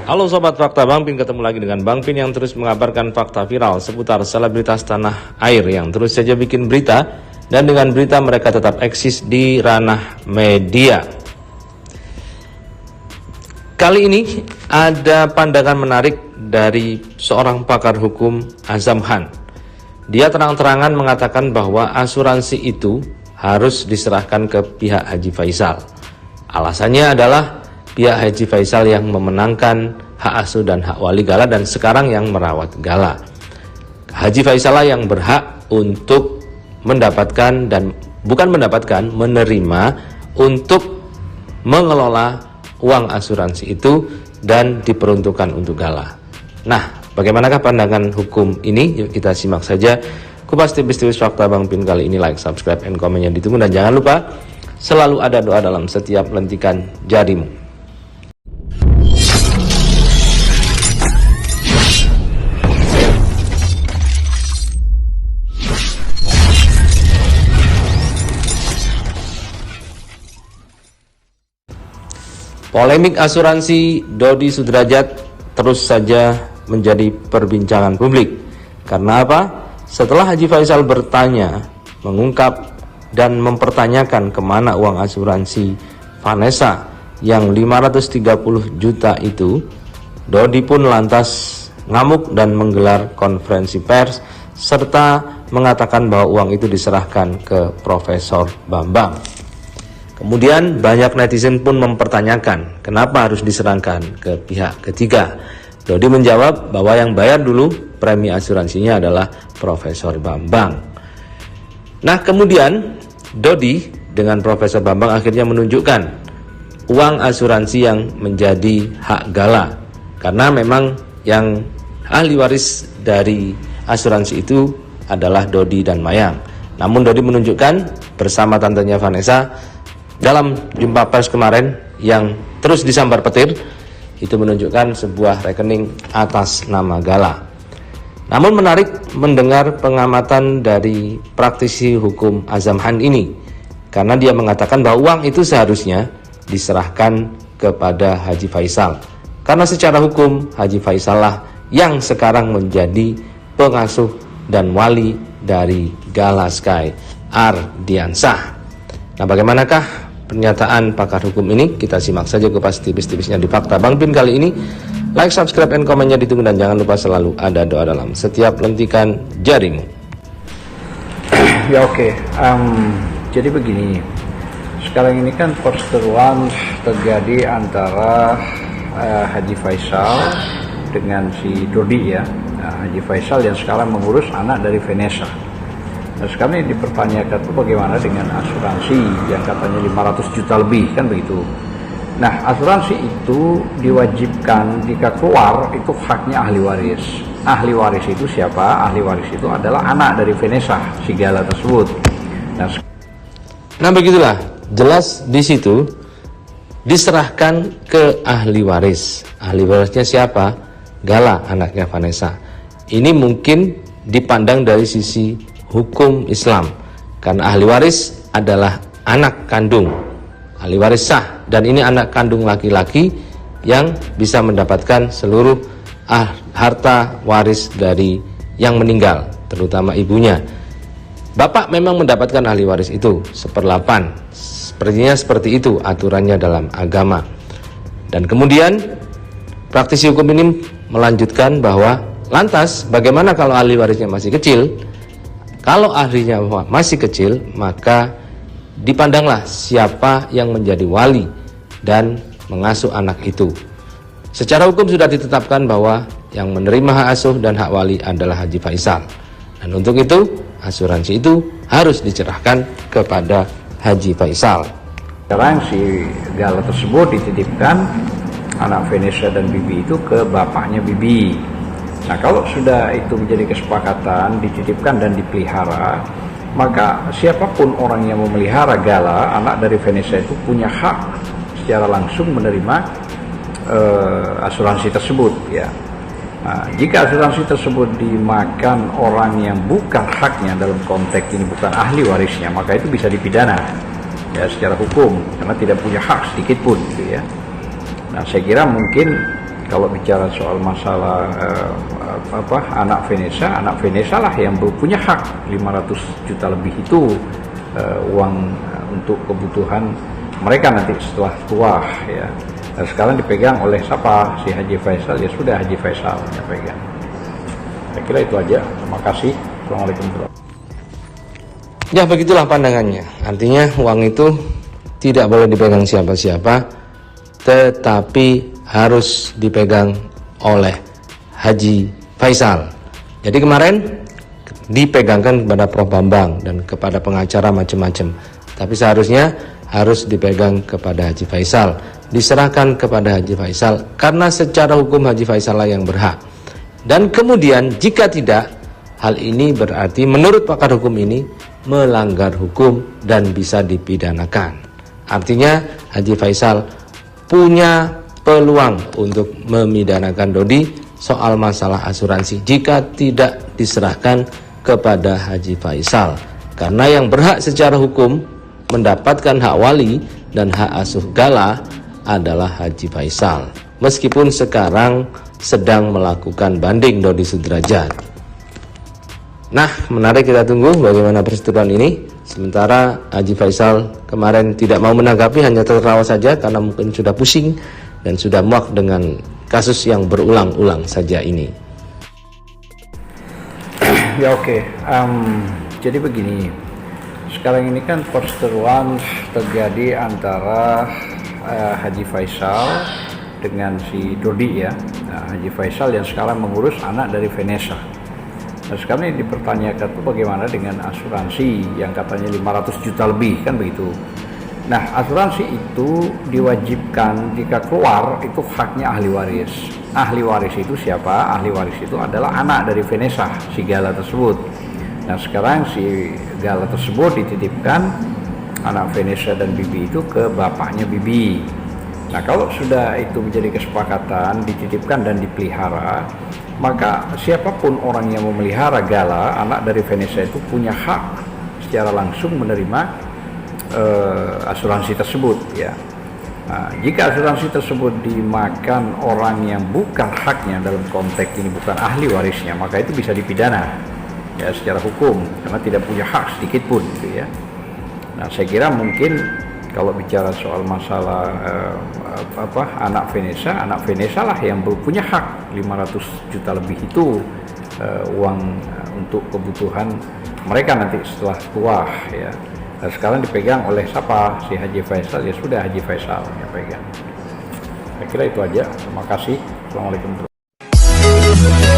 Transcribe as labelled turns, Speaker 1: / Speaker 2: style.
Speaker 1: Halo Sobat Fakta, Bang Pin ketemu lagi dengan Bang Pin yang terus mengabarkan fakta viral seputar selebritas tanah air yang terus saja bikin berita, dan dengan berita mereka tetap eksis di ranah media. Kali ini ada pandangan menarik dari seorang pakar hukum, Azam Khan. Dia terang-terangan mengatakan bahwa asuransi itu harus diserahkan ke pihak Haji Faisal. Alasannya adalah pihak Haji Faisal yang memenangkan hak asuh dan hak wali Gala dan sekarang yang merawat Gala. Haji Faisal lah yang berhak untuk mendapatkan dan bukan mendapatkan, menerima untuk mengelola uang asuransi itu dan diperuntukkan untuk Gala. Nah, bagaimanakah pandangan hukum ini? Yuk kita simak saja kupas tipis-tipis fakta Bang Pin kali ini. Like, subscribe, and komennya ditunggu, dan jangan lupa selalu ada doa dalam setiap lentikan jarimu. Polemik asuransi Dodi Sudrajat terus saja menjadi perbincangan publik. Karena apa? Setelah Haji Faisal bertanya, mengungkap dan mempertanyakan kemana uang asuransi Vanessa yang 530 juta itu, Dodi pun lantas ngamuk dan menggelar konferensi pers serta mengatakan bahwa uang itu diserahkan ke Profesor Bambang. Kemudian banyak netizen pun mempertanyakan kenapa harus diserahkan ke pihak ketiga. Dodi menjawab bahwa yang bayar dulu premi asuransinya adalah Profesor Bambang. Nah, kemudian Dodi dengan Profesor Bambang akhirnya menunjukkan uang asuransi yang menjadi hak Gala, karena memang yang ahli waris dari asuransi itu adalah Dodi dan Mayang. Namun Dodi menunjukkan bersama tantenya Vanessa dalam jumpa pers kemarin yang terus disambar petir, itu menunjukkan sebuah rekening atas nama Gala. Namun menarik mendengar pengamatan dari praktisi hukum Azam Khan ini, karena dia mengatakan bahwa uang itu seharusnya diserahkan kepada Haji Faisal, karena secara hukum Haji Faisal lah yang sekarang menjadi pengasuh dan wali dari Gala Sky Ardiansah. Nah, bagaimanakah pernyataan pakar hukum ini? Kita simak saja kupas tipis-tipisnya di Fakta Bang Pin kali ini. Like, subscribe, and komennya ditunggu, dan jangan lupa selalu ada doa dalam setiap lentikan jarimu.
Speaker 2: Ya oke. Jadi begini, sekarang ini kan perseteruan terjadi antara Haji Faisal dengan si Dodi ya. Haji Faisal yang sekarang mengurus anak dari Vanessa. Nah, sekarang ini dipertanyakan itu bagaimana dengan asuransi yang katanya 500 juta lebih, kan begitu. Nah, asuransi itu diwajibkan jika keluar itu haknya ahli waris. Ahli waris itu siapa? Ahli waris itu adalah anak dari Vanessa, si Gala tersebut.
Speaker 1: Nah, begitulah, jelas di situ diserahkan ke ahli waris. Ahli warisnya siapa? Gala, anaknya Vanessa. Ini mungkin dipandang dari sisi hukum Islam, karena ahli waris adalah anak kandung, ahli waris sah, dan ini anak kandung laki-laki yang bisa mendapatkan seluruh harta waris dari yang meninggal, terutama ibunya. Bapak memang mendapatkan ahli waris itu 1/8, sepertinya seperti itu aturannya dalam agama. Dan kemudian praktisi hukum ini melanjutkan bahwa lantas bagaimana kalau ahli warisnya masih kecil? Kalau ahlinya masih kecil, maka dipandanglah siapa yang menjadi wali dan mengasuh anak itu. Secara hukum sudah ditetapkan bahwa yang menerima hak asuh dan hak wali adalah Haji Faisal. Dan untuk itu, asuransi itu harus diserahkan kepada Haji Faisal.
Speaker 2: Sekarang si Gala tersebut dititipkan anak Vanessa dan Bibi itu ke bapaknya Bibi. Nah, kalau sudah itu menjadi kesepakatan, dititipkan dan dipelihara, maka siapapun orang yang memelihara Gala, anak dari Vanessa itu punya hak secara langsung menerima asuransi tersebut ya. Nah, jika asuransi tersebut dimakan orang yang bukan haknya, dalam konteks ini bukan ahli warisnya, maka itu bisa dipidana ya secara hukum, karena tidak punya hak sedikit pun gitu ya. Nah, saya kira mungkin kalau bicara soal masalah anak Vanessa lah yang punya hak 500 juta lebih itu uang untuk kebutuhan mereka nanti setelah tua ya. Nah, sekarang dipegang oleh siapa? Si Haji Faisal, ya sudah Haji Faisal yang pegang. Saya kira itu aja. Terima kasih. Assalamualaikum warahmatullahi wabarakatuh.
Speaker 1: Ya, begitulah pandangannya. Artinya uang itu tidak boleh dipegang siapa-siapa, tetapi harus dipegang oleh Haji Faisal. Jadi kemarin dipegangkan kepada Prof Bambang dan kepada pengacara macam-macam, tapi seharusnya harus dipegang kepada Haji Faisal, diserahkan kepada Haji Faisal, karena secara hukum Haji Faisal lah yang berhak. Dan kemudian jika tidak, hal ini berarti menurut pakar hukum ini melanggar hukum dan bisa dipidanakan. Artinya Haji Faisal punya peluang untuk memidanakan Dodi soal masalah asuransi jika tidak diserahkan kepada Haji Faisal, karena yang berhak secara hukum mendapatkan hak wali dan hak asuh Gala adalah Haji Faisal, meskipun sekarang sedang melakukan banding Dodi Sudrajat. Nah, menarik, kita tunggu bagaimana perseteruan ini. Sementara Haji Faisal kemarin tidak mau menanggapi, hanya tertawa saja karena mungkin sudah pusing dan sudah muak dengan kasus yang berulang-ulang saja ini.
Speaker 2: Ya oke. Jadi begini, sekarang ini kan perseteruan terjadi antara Haji Faisal dengan si Dodi ya. Nah, Haji Faisal yang sekarang mengurus anak dari Vanessa. Nah, sekarang ini dipertanyakan tuh bagaimana dengan asuransi yang katanya 500 juta lebih, kan begitu. Nah, asuransi itu diwajibkan jika keluar itu haknya ahli waris. Ahli waris itu siapa? Ahli waris itu adalah anak dari Vanessa, si Gala tersebut. Nah, sekarang si Gala tersebut dititipkan anak Vanessa dan Bibi itu ke bapaknya Bibi. Nah, kalau sudah itu menjadi kesepakatan, dititipkan dan dipelihara, maka siapapun orang yang memelihara Gala, anak dari Vanessa itu punya hak secara langsung menerima asuransi tersebut ya. Nah, jika asuransi tersebut dimakan orang yang bukan haknya, dalam konteks ini bukan ahli warisnya, maka itu bisa dipidana ya secara hukum karena tidak punya hak sedikit pun gitu ya. Nah, saya kira mungkin kalau bicara soal masalah anak Vanessa lah yang punya hak 500 juta lebih itu uang untuk kebutuhan mereka nanti setelah tua ya. Nah, sekarang dipegang oleh siapa? Si Haji Faisal, ya sudah Haji Faisal yang pegang. Saya kira itu aja. Terima kasih. Assalamualaikum warahmatullahi wabarakatuh.